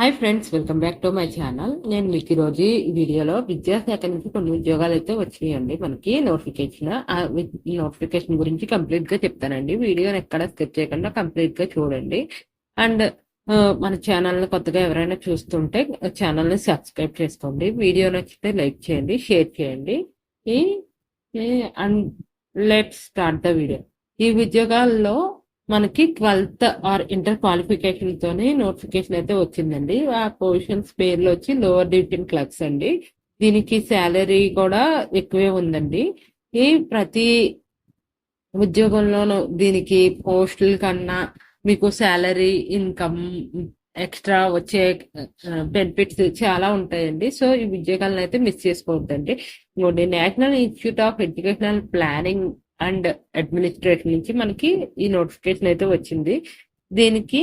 Hi friends, welcome back to my channel. నేను మీకు ఈరోజు ఈ వీడియోలో విద్యాశాఖ నుంచి కొన్ని ఉద్యోగాలు అయితే వచ్చినాయండి. మనకి నోటిఫికేషన్ గురించి కంప్లీట్ గా చెప్తానండి. వీడియోని ఎక్కడ స్కిప్ చేయకుండా కంప్లీట్ గా చూడండి. అండ్ మన ఛానల్ ని కొత్తగా ఎవరైనా చూస్తుంటే ఛానల్ ని సబ్స్క్రైబ్ చేసుకోండి. వీడియో నచ్చితే లైక్ చేయండి, షేర్ చేయండి. And let's start the video. ఈ ఉద్యోగాల్లో మనకి 12th ఆర్ ఇంటర్ క్వాలిఫికేషన్ తోనే నోటిఫికేషన్ అయితే వచ్చిందండి. ఆ పొజిషన్స్ పేర్లు వచ్చి లోవర్ డివిజన్ క్లర్క్స్ అండి. దీనికి శాలరీ కూడా ఎక్కువే ఉందండి. ఈ ప్రతి ఉద్యోగంలోనూ దీనికి పోస్టుల కన్నా మీకు శాలరీ, ఇన్కమ్, ఎక్స్ట్రా వచ్చే బెనిఫిట్స్ చాలా ఉంటాయండి. సో ఈ ఉద్యోగాలను అయితే మిస్ చేసుకోవద్దండి. ఇంకోటి national institute of educational planning and administration నుంచి మనకి ఈ నోటిఫికేషన్ అయితే వచ్చింది. దీనికి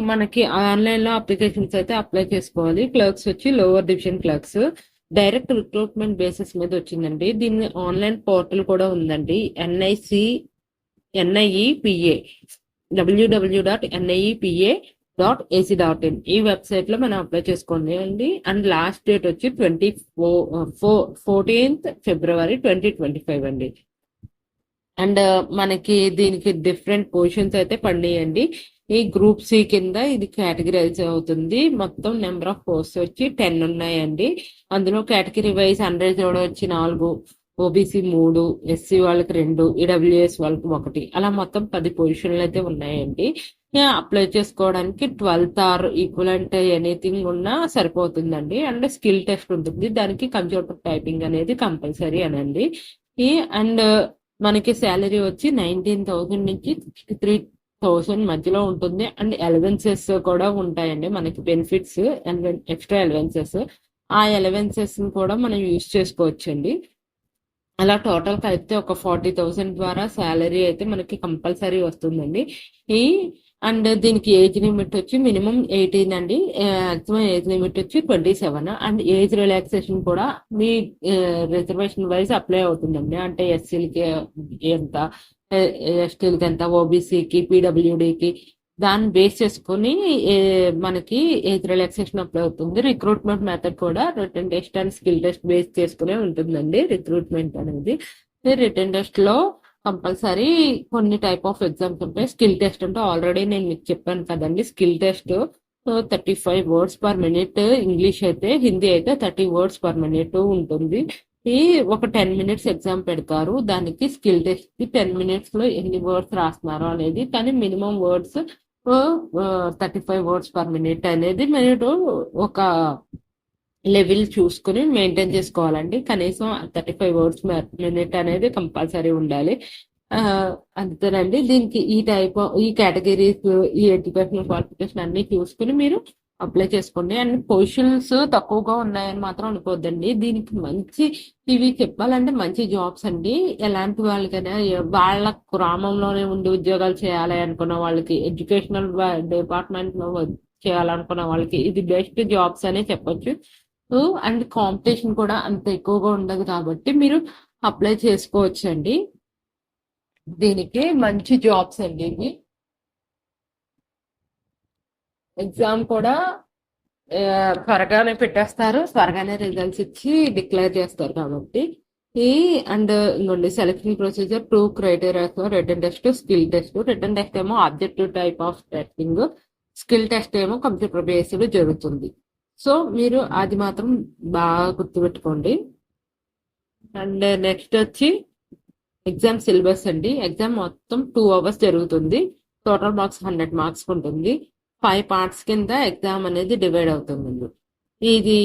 మనకి ఆన్లైన్ లో అప్లికేషన్స్ అయితే అప్లై చేసుకోవాలి. క్లర్క్స్ వచ్చి lower division clerks direct recruitment basis మీద వచ్చిందండి. దీని ఆన్లైన్ పోర్టల్ కూడా ఉందండి. NIEPA www.niepa.ac.in ఈ వెబ్సైట్ లో మనం అప్లై చేసుకోండి అండి. అండ్ లాస్ట్ డేట్ వచ్చి 14th February 2025 అండి. అండ్ మనకి దీనికి డిఫరెంట్ పొజిషన్స్ అయితే పడినాయండి. ఈ గ్రూప్ సి కింద ఇది కేటగిరైజ్ అవుతుంది. మొత్తం నెంబర్ ఆఫ్ పోస్ట్ వచ్చి 10 ఉన్నాయండి. అందులో కేటగిరీ వైజ్ అన్రిజర్వ్డ్ వచ్చి 4, ఓబీసీ 3, ఎస్సీ వాళ్ళకి 2, ఈడబ్ల్యూఎస్ వాళ్ళకి 1, అలా మొత్తం 10 పొజిషన్లు అయితే ఉన్నాయండి. అప్లై చేసుకోవడానికి 12th ఆర్ ఈక్వలెంట్ ఎనీథింగ్ ఉన్నా సరిపోతుందండి. అండ్ స్కిల్ టెస్ట్ ఉంటుంది. దానికి కంప్యూటర్ టైపింగ్ అనేది కంపల్సరీ అనండి. అండ్ మనకి శాలరీ వచ్చి 19,000 నుంచి 63,000 మధ్యలో ఉంటుంది. అండ్ అలవెన్సెస్ కూడా ఉంటాయండి. మనకి బెనిఫిట్స్, ఎక్స్ట్రా అలవెన్సెస్, ఆ అలవెన్సెస్ కూడా మనం యూజ్ చేసుకోవచ్చండి. అలా టోటల్ కలిపితే ఒక 40,000 ద్వారా శాలరీ అయితే మనకి కంపల్సరీ వస్తుందండి. అండ్ దీనికి ఏజ్ లిమిట్ వచ్చి మినిమం 18 అండి. మాక్సిమం ఏజ్ లిమిట్ వచ్చి 27. అండ్ ఏజ్ రిలాక్సేషన్ కూడా మీ రిజర్వేషన్ వైజ్ అప్లై అవుతుందండి. అంటే ఎస్సీలకి ఎంత, ఎస్టీలకి ఎంత, ఓబీసీకి, పీడబ్ల్యూడికి దాన్ని బేస్ చేసుకుని మనకి ఏజ్ రిలాక్సేషన్ అప్లై అవుతుంది. రిక్రూట్మెంట్ మెథడ్ కూడా written test and skill test base చేసుకునే ఉంటుందండి. రిక్రూట్మెంట్ అనేది రిటన్ టెస్ట్ లో కంపల్సరీ కొన్ని టైప్ ఆఫ్ ఎగ్జామ్స్ ఉంటాయి. స్కిల్ టెస్ట్ అంటే ఆల్రెడీ నేను మీకు చెప్పాను కదండి. Skill test 35 words per minute English అయితే, హిందీ అయితే 30 words per minute ఉంటుంది. ఒక 10 minutes ఎగ్జామ్ పెడతారు. దానికి స్కిల్ టెస్ట్ కి 10 minutes లో ఎన్ని వర్డ్స్ రాస్తున్నారు అనేది, కానీ minimum words 35 words per minute అనేది మీరు ఒక లెవెల్ చూసుకుని మెయింటైన్ చేసుకోవాలండి. కనీసం 35 words per minute అనేది కంపల్సరీ ఉండాలి. అంతేనండి. దీనికి ఈ కేటగిరీస్, ఈ ఎడ్యుకేషనల్ క్వాలిఫికేషన్ అన్ని చూసుకుని మీరు అప్లై చేసుకోండి. అండ్ పొజిషన్స్ తక్కువగా ఉన్నాయని మాత్రం అనుకోవద్దండి. దీనికి మంచి, ఇవి చెప్పాలంటే మంచి జాబ్స్ అండి. ఎలాంటి వాళ్ళకైనా, వాళ్ళ గ్రామంలోనే ఉండి ఉద్యోగాలు చేయాలి అనుకున్న వాళ్ళకి, ఎడ్యుకేషనల్ డిపార్ట్మెంట్ లో చేయాలనుకున్న వాళ్ళకి ఇది బెస్ట్ జాబ్స్ అనే చెప్పొచ్చు. అండ్ కాంపిటీషన్ కూడా అంత ఎక్కువగా ఉండదు కాబట్టి మీరు అప్లై చేసుకోవచ్చు అండి. దీనికి మంచి జాబ్స్ అండి. ఇవి ఎగ్జామ్ కూడా త్వరగానే పెట్టేస్తారు, త్వరగానే రిజల్ట్స్ ఇచ్చి డిక్లేర్ చేస్తారు కాబట్టి. అండ్ ఇంకోండి selection procedure 2 criteria: written test, skill test. Written test ఏమో objective type of testing, skill test ఏమో కంప్యూటర్ బేస్డ్ జరుగుతుంది. సో మీరు అది మాత్రం బాగా గుర్తుపెట్టుకోండి. అండ్ నెక్స్ట్ వచ్చి ఎగ్జామ్ సిలబస్ అండి. ఎగ్జామ్ మొత్తం 2 hours జరుగుతుంది. టోటల్ మార్క్స్ 100 marks ఉంటుంది. 5 parts కింద ఎగ్జామ్ అనేది డివైడ్ అవుతుంది. ఇది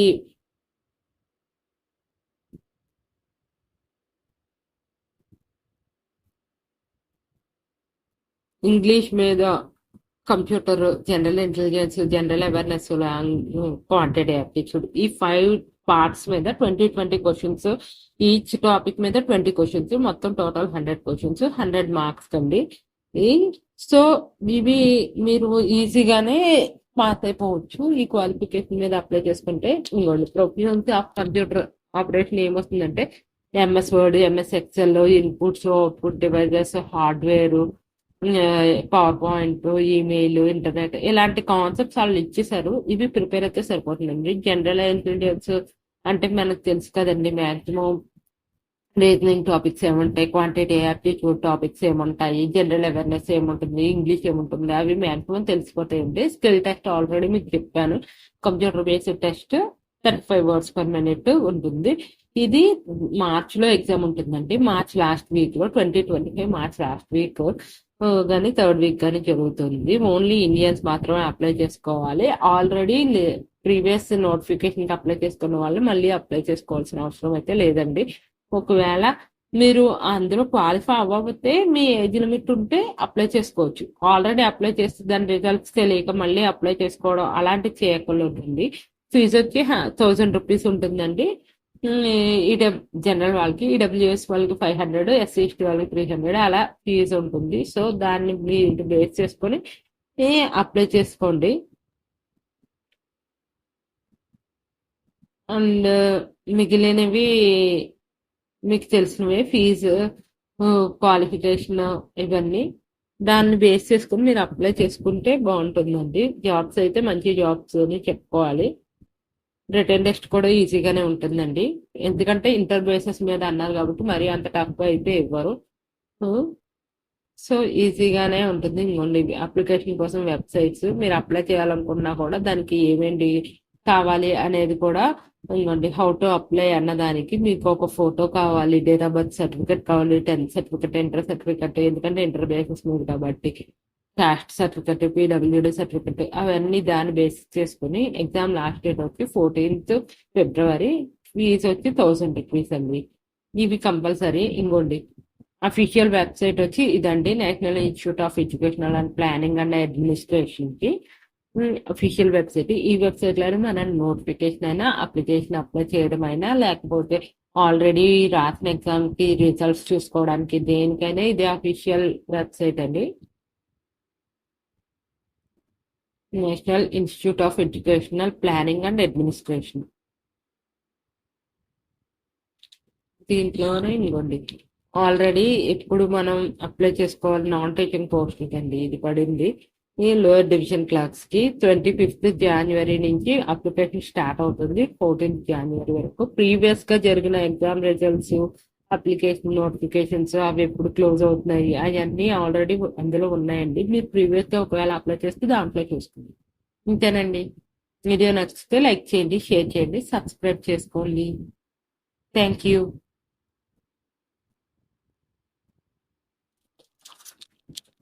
ఇంగ్లీష్ మీద, computer, general intelligence, general awareness, quantity aptitude, ఈ 5 parts మీద 20 క్వశ్చన్స్. ఈచ్ టాపిక్ మీద 20 క్వశ్చన్స్. మొత్తం టోటల్ 100 క్వశ్చన్స్, 100 marks అండి. సో ఇవి మీరు ఈజీగానే పాస్ అయిపోవచ్చు ఈ క్వాలిఫికేషన్ మీద అప్లై చేసుకుంటే. ఇంకోండి ప్రొఫిషియన్సీ ఆఫ్ కంప్యూటర్ ఆపరేషన్ ఏమొస్తుందంటే MS Word, MS Excel, inputs, output devices, hardware, PowerPoint, email, internet ఇలాంటి కాన్సెప్ట్స్ వాళ్ళు ఇచ్చేసారు. ఇవి ప్రిపేర్ అయితే సరిపోతుందండి. జనరల్ ఇంటెలిజెన్స్ అంటే మనకు తెలుసు కదండి, మాక్సిమం రీజనింగ్ టాపిక్స్ ఏముంటాయి, క్వాంటిటీ యాప్టిట్యూడ్ టాపిక్స్ ఏముంటాయి, జనరల్ అవేర్నెస్ ఏముంటుంది, ఇంగ్లీష్ ఏముంటుంది, అవి మాక్సిమం తెలిసిపోతాయండి. స్కిల్ టెస్ట్ ఆల్రెడీ మీకు చెప్పాను, computer based test 35 words per minute ఉంటుంది. ఇది మార్చ్ లో ఎగ్జామ్ ఉంటుందండి. మార్చ్ లాస్ట్ వీక్ లో 2025 మార్చ్ లాస్ట్ వీక్ కానీ థర్డ్ వీక్ కానీ జరుగుతుంది. ఓన్లీ ఇండియన్స్ మాత్రమే అప్లై చేసుకోవాలి. ఆల్రెడీ ప్రీవియస్ నోటిఫికేషన్ అప్లై చేసుకున్న వాళ్ళు మళ్ళీ అప్లై చేసుకోవాల్సిన అవసరం అయితే లేదండి. ఒకవేళ మీరు అందులో క్వాలిఫై అవ్వకపోతే మీ ఏజ్ లిమిట్ ఉంటే అప్లై చేసుకోవచ్చు. ఆల్రెడీ అప్లై చేస్తే దాని రిజల్ట్స్ తెలియక మళ్ళీ అప్లై చేసుకోవడం అలాంటివి చేయకుండా ఉంటుంది. ఫీజు వచ్చి 1000 రూపీస్ ఉంటుందండి. ఈ జనరల్ వాళ్ళకి, ఈడబ్ల్యూఎస్ వాళ్ళకి 500, ఎస్సీ ఎస్టీ వాళ్ళకి 300 అలా ఫీజు ఉంటుంది. సో దాన్ని మీరు బేస్ చేసుకొని అప్లై చేసుకోండి. అండ్ మిగిలినవి మీకు తెలిసినవే, ఫీజు, క్వాలిఫికేషన్, ఇవన్నీ దాన్ని బేస్ చేసుకుని మీరు అప్లై చేసుకుంటే బాగుంటుందండి. జాబ్స్ అయితే మంచి జాబ్స్ అని చెప్పుకోవాలి. రిటర్న్ టెస్ట్ కూడా ఈజీగానే ఉంటుందండి. ఎందుకంటే ఇంటర్ బేసెస్ మీద అన్నారు కాబట్టి మరీ అంత టఫ్ అయితే ఇవ్వరు. సో ఈజీగానే ఉంటుంది. ఇంకోండి అప్లికేషన్ కోసం వెబ్సైట్స్, మీరు అప్లై చేయాలనుకున్నా కూడా దానికి ఏమేంటి కావాలి అనేది కూడా ఇంకోండి, హౌ టు అప్లై అన్న దానికి మీకు ఒక ఫోటో కావాలి, డేట్ ఆఫ్ బర్త్ సర్టిఫికేట్ కావాలి, 10th సర్టిఫికేట్, ఇంటర్ సర్టిఫికేట్, ఎందుకంటే ఇంటర్ బేసెస్ మీద కాబట్టి, కాస్ట్ సర్టిఫికేట్, పీడబ్ల్యూడి సర్టిఫికేట్, అవన్నీ దాన్ని బేస్ చేసుకుని ఎగ్జామ్ లాస్ట్ డేట్ వచ్చి 14th ఫిబ్రవరి. ఫీజు వచ్చి 1000 రూపీస్ అండి. ఇవి కంపల్సరీ. ఇంకోండి, అఫీషియల్ వెబ్సైట్ వచ్చి ఇదండి, national institute of educational and planning and administration కి అఫీషియల్ వెబ్సైట్. ఈ వెబ్సైట్ లోనే మన నోటిఫికేషన్ అయినా, అప్లికేషన్ అప్లై చేయడం అయినా, లేకపోతే ఆల్రెడీ రాసిన ఎగ్జామ్ కి రిజల్ట్స్ చూసుకోవడానికి, దేనికైనా ఇది అఫీషియల్ వెబ్సైట్ అండి. National institute of educational planning and administration. దీంట్లోనే ఇవ్వండి, ఆల్రెడీ ఇప్పుడు మనం అప్లై చేసుకోవాలి నాన్ టీచింగ్ పోస్ట్ అండి. ఇది పడింది ఈ లోయర్ డివిజన్ క్లాస్ కి 25th January నుంచి అప్లికేషన్ స్టార్ట్ అవుతుంది, 14th January వరకు. ప్రీవియస్ గా జరిగిన ఎగ్జామ్ రిజల్ట్స్, అప్లికేషన్ నోటిఫికేషన్స్ అవి ఎప్పుడు క్లోజ్ అవుతున్నాయి అవన్నీ ఆల్రెడీ అందులో ఉన్నాయండి. మీరు ప్రీవియస్ గా ఒకవేళ అప్లై చేస్తే దాంట్లో చూసుకోండి. ఇంతేనండి. వీడియో నచ్చితే లైక్ చేయండి, షేర్ చేయండి, సబ్స్క్రైబ్ చేసుకోండి. Thank you.